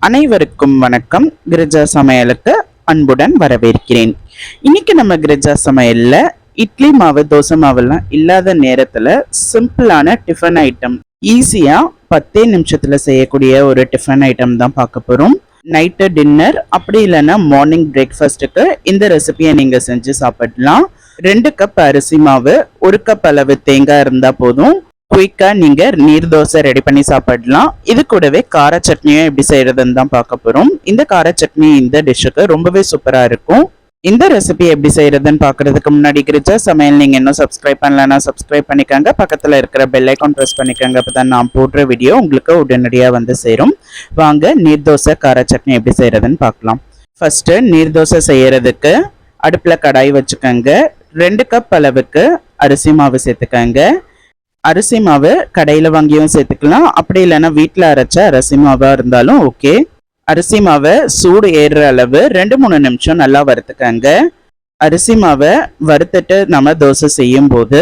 அனைவருக்கும் வணக்கம். கிரிஜா சமையலுக்கு அன்புடன் வரவேற்கிறேன். இன்னைக்கு நம்ம கிரிஜா சமையல்ல இட்லி மாவு, தோசை மாவுலாம் இல்லாத நேரத்துல சிம்பிளான டிஃபன் ஐட்டம், ஈஸியா 10 நிமிஷத்துல செய்யக்கூடிய ஒரு டிஃபன் ஐட்டம் தான் பார்க்க போறோம். நைட்டு டின்னர் அப்படி இல்லைன்னா மார்னிங் பிரேக்ஃபாஸ்ட்டுக்கு இந்த ரெசிபியை நீங்க செஞ்சு சாப்பிடலாம். 2 கப் அரிசி மாவு, 1 கப் அளவு தேங்காய் இருந்தா போதும். குயிக்கா நீங்க நீர் தோசை ரெடி பண்ணி சாப்பிடலாம். இது கூடவே கார சட்னியும் எப்படி செய்யறதுன்னு தான் பார்க்க போறோம். இந்த கார சட்னி இந்த டிஷ்ஷுக்கு ரொம்பவே சூப்பரா இருக்கும். இந்த ரெசிபி எப்படி செய்யறதுன்னு பாக்குறதுக்கு முன்னாடி கிரிஜா சமையல் நீங்க இன்னும் சப்ஸ்கிரைப் பண்ணலன்னா சப்ஸ்கிரைப் பண்ணிக்கோங்க. பக்கத்துல இருக்கிற பெல் ஐக்கான் பிரஸ் பண்ணிக்கோங்க. அப்பதான் நான் போடுற வீடியோ உங்களுக்கு உடனடியா வந்து சேரும். வாங்க நீர் தோசை கார சட்னி எப்படி செய்யறதுன்னு பார்க்கலாம். ஃபர்ஸ்ட் நீர் தோசை செய்யறதுக்கு அடுப்புல கடாய் வச்சுக்கோங்க. 2 கப் அளவுக்கு அரிசி மாவு சேர்த்துக்கோங்க. அரிசி மாவு கடையில் வாங்கியும் சேர்த்துக்கலாம், அப்படி இல்லைன்னா வீட்டில் அரைச்ச அரிசி மாவாக இருந்தாலும் ஓகே. அரிசி மாவை சூடு ஏறுற அளவு 2-3 நிமிஷம் நல்லா வறுத்துக்கங்க. அரிசி மாவை வறுத்துட்டு நம்ம தோசை செய்யும் போது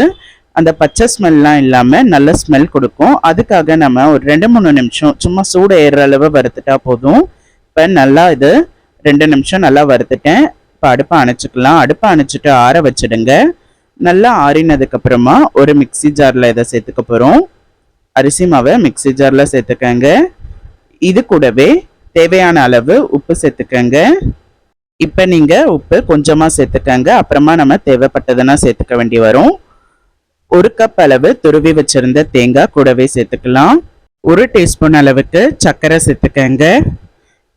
அந்த பச்சை ஸ்மெல்லாம் இல்லாமல் நல்ல ஸ்மெல் கொடுக்கும். அதுக்காக நம்ம ஒரு 2-3 நிமிஷம் சும்மா சூடு ஏறுற அளவு வறுத்துட்டா போதும். இப்போ நல்லா இது 2 நிமிஷம் நல்லா வறுத்துட்டேன். இப்போ அடுப்பை அணைச்சிக்கலாம். அடுப்பை அணைச்சிட்டு ஆற வச்சிடுங்க. நல்லா ஆறினதுக்கு அப்புறமா ஒரு மிக்சி ஜார்ல இதை சேர்த்துக்க போறோம். அரிசி மாவை மிக்சி ஜார்ல சேர்த்துக்கங்க. இது கூடவே தேவையான அளவு உப்பு சேர்த்துக்கங்க. இப்ப நீங்க உப்பு கொஞ்சமா சேர்த்துக்கங்க, அப்புறமா நம்ம தேவைப்பட்டதுன்னா சேர்த்துக்க வேண்டி வரும். 1 கப் அளவு துருவி வச்சிருந்த தேங்காய் கூடவே சேர்த்துக்கலாம். 1 டீஸ்பூன் அளவுக்கு சர்க்கரை சேர்த்துக்கங்க.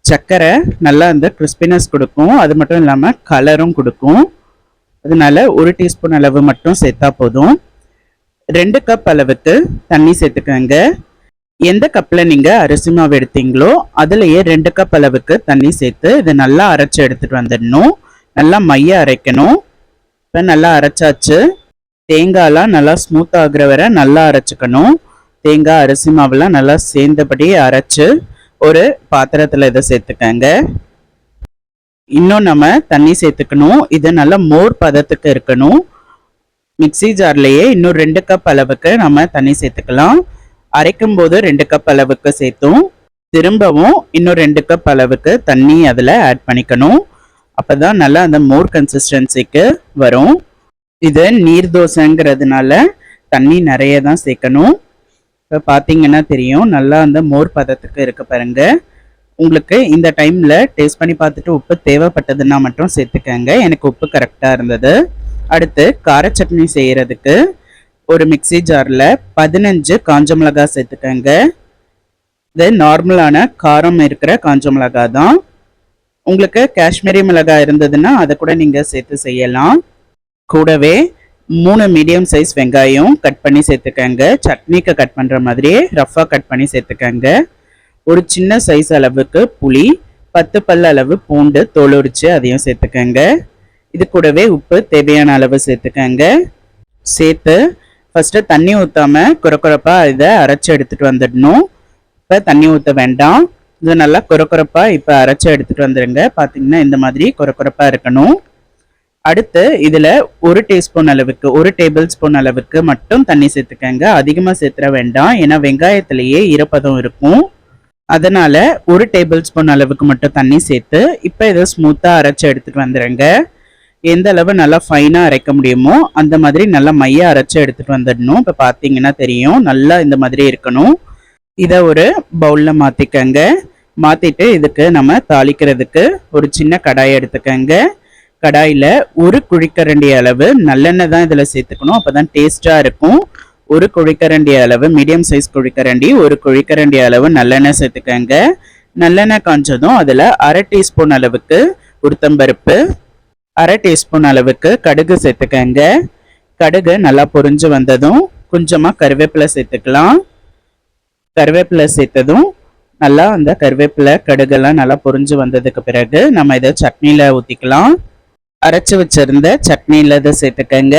சர்க்கரை நல்லா இந்த கிறிஸ்பினஸ் கொடுக்கும், அது மட்டும் இல்லாம கலரும் கொடுக்கும். அதனால 1 டீஸ்பூன் அளவு மட்டும் சேர்த்தா போதும். 2 கப் அளவுக்கு தண்ணி சேர்த்துக்கங்க. எந்த கப்பில் நீங்கள் அரிசி மாவு எடுத்தீங்களோ அதுலேயே 2 கப் அளவுக்கு தண்ணி சேர்த்து இதை நல்லா அரைச்சி எடுத்துகிட்டு வந்துடணும். நல்லா மைய அரைக்கணும். இப்போ நல்லா அரைச்சாச்சு. தேங்காயெலாம் நல்லா ஸ்மூத் ஆகுற வரை நல்லா அரைச்சிக்கணும். தேங்காய் அரிசி மாவுலாம் நல்லா சேர்ந்தபடி அரைச்சி ஒரு பாத்திரத்தில் இதை சேர்த்துக்கங்க. இன்னும் நம்ம தண்ணி சேர்த்துக்கணும். இது நல்ல மோர் பதத்துக்கு இருக்கணும். மிக்சி ஜார்லேயே இன்னும் 2 கப் அளவுக்கு நம்ம தண்ணி சேர்த்துக்கலாம். அரைக்கும் போது 2 கப் அளவுக்கு சேர்த்தும் திரும்பவும் இன்னும் 2 கப் அளவுக்கு தண்ணி அதில் ஆட் பண்ணிக்கணும். அப்போ தான் நல்லா அந்த மோர் கன்சிஸ்டன்சிக்கு வரும். இது நீர் தோசைங்கிறதுனால தண்ணி நிறைய தான் சேர்க்கணும். இப்போ பார்த்தீங்கன்னா தெரியும், நல்லா அந்த மோர் பதத்துக்கு இருக்க பாருங்க. உங்களுக்கு இந்த டைமில் டேஸ்ட் பண்ணி பார்த்துட்டு உப்பு தேவைப்பட்டதுன்னா மட்டும் சேர்த்துக்கங்க. எனக்கு உப்பு கரெக்டாக இருந்தது. அடுத்து கார சட்னி செய்கிறதுக்கு ஒரு மிக்சி ஜாரில் 15 காஞ்ச மிளகாய் சேர்த்துக்கங்க. இது நார்மலான காரம் இருக்கிற காஞ்ச மிளகாய் தான். உங்களுக்கு காஷ்மீரி மிளகாய் இருந்ததுன்னா அதை கூட நீங்கள் சேர்த்து செய்யலாம். கூடவே 3 மீடியம் சைஸ் வெங்காயம் கட் பண்ணி சேர்த்துக்கங்க. சட்னிக்கு கட் பண்ணுற மாதிரியே ரஃபாக கட் பண்ணி சேர்த்துக்கங்க. ஒரு சின்ன சைஸ் அளவுக்கு புளி, 10 பல் அளவு பூண்டு தோல் உரிச்சு அதையும் சேர்த்துக்கங்க. இது கூடவே உப்பு தேவையான அளவு சேர்த்துக்கங்க. சேர்த்து ஃபர்ஸ்ட் தண்ணி ஊற்றாம குறக்குறப்பா இதை அரைச்சி எடுத்துட்டு வந்துடணும். இப்போ தண்ணி ஊற்ற வேண்டாம். இது நல்லா குறக்குறப்பா இப்போ அரைச்சி எடுத்துட்டு வந்துடுங்க. பார்த்தீங்கன்னா இந்த மாதிரி குறக்குறப்பா இருக்கணும். அடுத்து இதில் 1 டீஸ்பூன் அளவுக்கு 1 டேபிள் ஸ்பூன் அளவுக்கு மட்டும் தண்ணி சேர்த்துக்கங்க. அதிகமாக சேர்த்துற வேண்டாம், ஏன்னா வெங்காயத்திலேயே ஈரப்பதம் இருக்கும். அதனால 1 டேபிள் ஸ்பூன் அளவுக்கு மட்டும் தண்ணி சேர்த்து இப்போ இதை ஸ்மூத்தாக அரைச்சி எடுத்துட்டு வந்துடுங்க. எந்த அளவு நல்லா ஃபைனாக அரைக்க முடியுமோ அந்த மாதிரி நல்லா மைய அரைச்சி எடுத்துட்டு வந்துடணும். இப்போ பார்த்தீங்கன்னா தெரியும், நல்லா இந்த மாதிரி இருக்கணும். இதை ஒரு பவுலில் மாற்றிக்கங்க. மாற்றிட்டு இதுக்கு நம்ம தாளிக்கிறதுக்கு ஒரு சின்ன கடாயை எடுத்துக்கங்க. கடாயில் 1 குழிக்கரண்டி அளவு நல்லெண்ணெய் தான் இதில் சேர்த்துக்கணும், அப்போ தான் டேஸ்ட்டாக இருக்கும். 1 குழிக்கரண்டி அளவு மீடியம் சைஸ் குழிக்கரண்டி 1 குழிக்கரண்டி அளவு நல்லெண்ணெய் சேர்த்துக்கங்க. நல்லெண்ணெய் காஞ்சதும் அதில் 1/2 டீஸ்பூன் அளவுக்கு உளுத்தம்பருப்பு, 1/2 டீஸ்பூன் அளவுக்கு கடுகு சேர்த்துக்கங்க. கடுகு நல்லா பொரிஞ்சு வந்ததும் கொஞ்சமாக கருவேப்பிலை சேர்த்துக்கலாம். கருவேப்பிலை சேர்த்ததும் நல்லா அந்த கருவேப்பிலை கடுகெல்லாம் நல்லா பொரிஞ்சு வந்ததுக்கு பிறகு நம்ம இதை சட்னியில் ஊற்றிக்கலாம். அரைச்சி வச்சிருந்த சட்னியில் இதை சேர்த்துக்கங்க.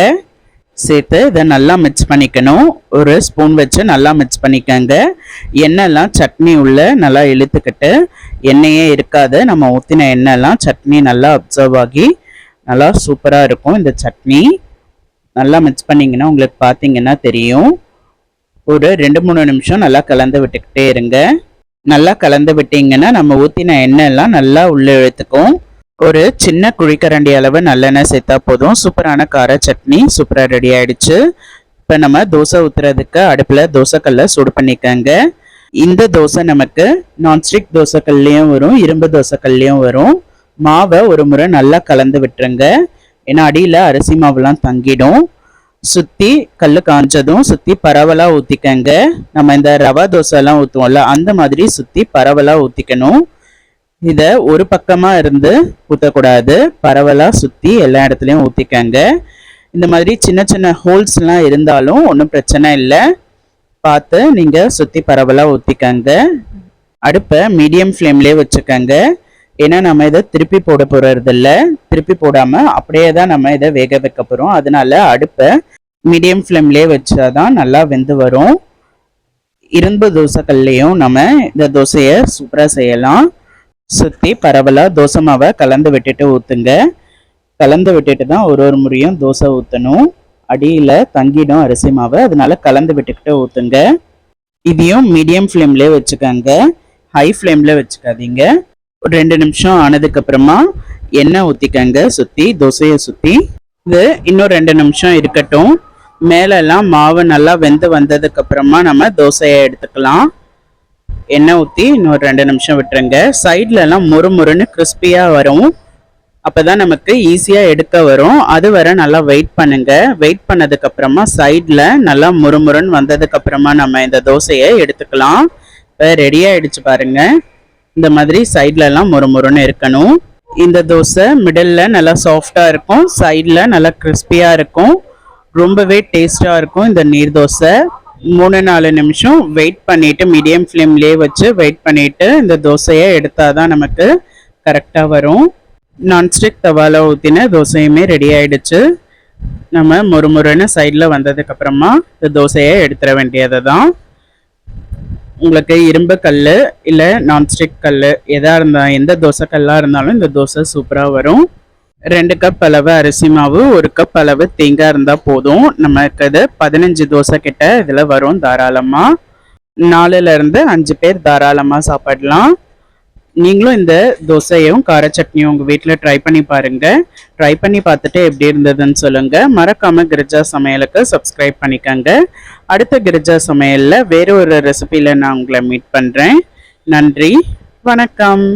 சேர்த்து இதை நல்லா மிக்ஸ் பண்ணிக்கணும். ஒரு ஸ்பூன் வச்சு நல்லா மிக்ஸ் பண்ணிக்கங்க. எண்ணெய்லாம் சட்னி உள்ள நல்லா இழுத்துக்கிட்டு எண்ணெயே இருக்காது. நம்ம ஊற்றின எண்ணெய்லாம் சட்னி நல்லா அப்சர்வ் ஆகி நல்லா சூப்பராக இருக்கும். இந்த சட்னி நல்லா மிக்ஸ் பண்ணிங்கன்னா உங்களுக்கு பார்த்தீங்கன்னா தெரியும். ஒரு 2-3 நிமிஷம் நல்லா கலந்து விட்டுக்கிட்டே இருங்க. நல்லா கலந்து விட்டீங்கன்னா நம்ம ஊற்றின எண்ணெய் எல்லாம் நல்லா உள்ளே இழுத்துக்கும். ஒரு சின்ன குழிக்கரண்டி அளவு நல்லெண்ணெய் சேர்த்தா போதும். சூப்பரான கார சட்னி சூப்பராக ரெடி ஆயிடுச்சு. இப்போ நம்ம தோசை ஊற்றுறதுக்கு அடுப்பில் தோசைக்கல்லை சூடு பண்ணிக்கோங்க. இந்த தோசை நமக்கு நான்ஸ்டிக் தோசைக்கல்லையும் வரும், இரும்பு தோசைக்கல்லையும் வரும். மாவை ஒரு முறை நல்லா கலந்து விட்டுருங்க. ஏன்னா அடியில் அரிசி மாவுலாம் தங்கிடும். சுற்றி கல் காஞ்சதும் சுற்றி பரவலாக ஊற்றிக்கங்க. நம்ம இந்த ரவா தோசைலாம் ஊற்றுவோம்ல அந்த மாதிரி சுற்றி பரவலாக ஊற்றிக்கணும். இதை ஒரு பக்கமாக இருந்து ஊற்றக்கூடாது, பரவலாக சுற்றி எல்லா இடத்துலையும் ஊற்றிக்கங்க. இந்த மாதிரி சின்ன சின்ன ஹோல்ஸ்லாம் இருந்தாலும் ஒன்றும் பிரச்சனை இல்லை, பார்த்து நீங்கள் சுற்றி பரவலாக ஊற்றிக்கங்க. அடுப்பை மீடியம் ஃப்ளேம்லேயே வச்சுக்கோங்க. ஏன்னா நம்ம இதை திருப்பி போட போகிறதில்ல, திருப்பி போடாமல் அப்படியே தான் நம்ம இதை வேக வைக்க போகிறோம். அதனால அடுப்பை மீடியம் ஃப்ளேம்லேயே வச்சாதான் நல்லா வெந்து வரும். இரும்பு தோசைக்கல்லையும் நம்ம இந்த தோசையை சூப்பராக செய்யலாம். சுற்றி பரவலாக தோசை மாவை கலந்து விட்டுட்டு ஊற்றுங்க. கலந்து விட்டுட்டு தான் ஒரு முறையும் தோசை ஊற்றணும், அடியில் தங்கிடும் அரிசி மாவு. அதனால கலந்து விட்டுக்கிட்டு ஊற்றுங்க. இதையும் மீடியம் ஃப்ளேம்லேயே வச்சுக்கோங்க, ஹை ஃப்ளேமில் வச்சுக்காதீங்க. ஒரு 2 நிமிஷம் ஆனதுக்கப்புறமா எண்ணெய் ஊற்றிக்கங்க சுற்றி, தோசையை சுற்றி. இது இன்னும் 2 நிமிஷம் இருக்கட்டும். மேலெல்லாம் மாவு நல்லா வெந்து வந்ததுக்கப்புறமா நம்ம தோசையை எடுத்துக்கலாம். எண்ணெய் ஊற்றி இன்னொரு 2 நிமிஷம் விட்டுருங்க. சைட்லலாம் முறுமுறுன்னு கிறிஸ்பியாக வரும், அப்போ தான் நமக்கு ஈஸியாக எடுக்க வரும். அது வரை நல்லா வெயிட் பண்ணுங்க. வெயிட் பண்ணதுக்கப்புறமா சைடில் நல்லா முறுமுறுன்னு வந்ததுக்கப்புறமா நம்ம இந்த தோசையை எடுத்துக்கலாம். இப்போ ரெடி ஆகிடுச்சு பாருங்கள். இந்த மாதிரி சைட்லலாம் முறுமுறுன்னு இருக்கணும். இந்த தோசை மிடில் நல்லா சாஃப்டாக இருக்கும், சைடில் நல்லா கிறிஸ்பியாக இருக்கும், ரொம்பவே டேஸ்ட்டாக இருக்கும். இந்த நீர் தோசை 3-4 நிமிஷம் வெயிட் பண்ணிவிட்டு மீடியம் ஃப்ளேம்லேயே வச்சு வெயிட் பண்ணிவிட்டு இந்த தோசையை எடுத்தால் தான் நமக்கு கரெக்டாக வரும். நான்ஸ்டிக் தவால ஊற்றின தோசையுமே ரெடி ஆகிடுச்சு. நம்ம முறுமுறுன்னு சைடில் வந்ததுக்கப்புறமா இந்த தோசையை எடுத்துட வேண்டியது தான். உங்களுக்கு இரும்பு கல் இல்லை நான்ஸ்டிக் கல் எதாக இருந்தால், எந்த தோசை கல்லாக இருந்தாலும் இந்த தோசை சூப்பராக வரும். 2 கப் அளவு அரிசி மாவு, 1 கப் அளவு தேங்காய் இருந்தால் போதும். நமக்கு இது 15 தோசை கிட்ட இதில் வரும் தாராளமாக. 4லேருந்து 5 பேர் தாராளமாக சாப்பிடலாம். நீங்களும் இந்த தோசையும் கார சட்னியும் உங்கள் வீட்டில் ட்ரை பண்ணி பாருங்கள். ட்ரை பண்ணி பார்த்துட்டு எப்படி இருந்ததுன்னு சொல்லுங்கள். மறக்காமல் கிரிஜா சமையலுக்கு சப்ஸ்கிரைப் பண்ணிக்கோங்க. அடுத்த கிரிஜா சமையலில் வேறு ஒரு ரெசிபியில் நான் உங்களை மீட் பண்ணுறேன். நன்றி, வணக்கம்.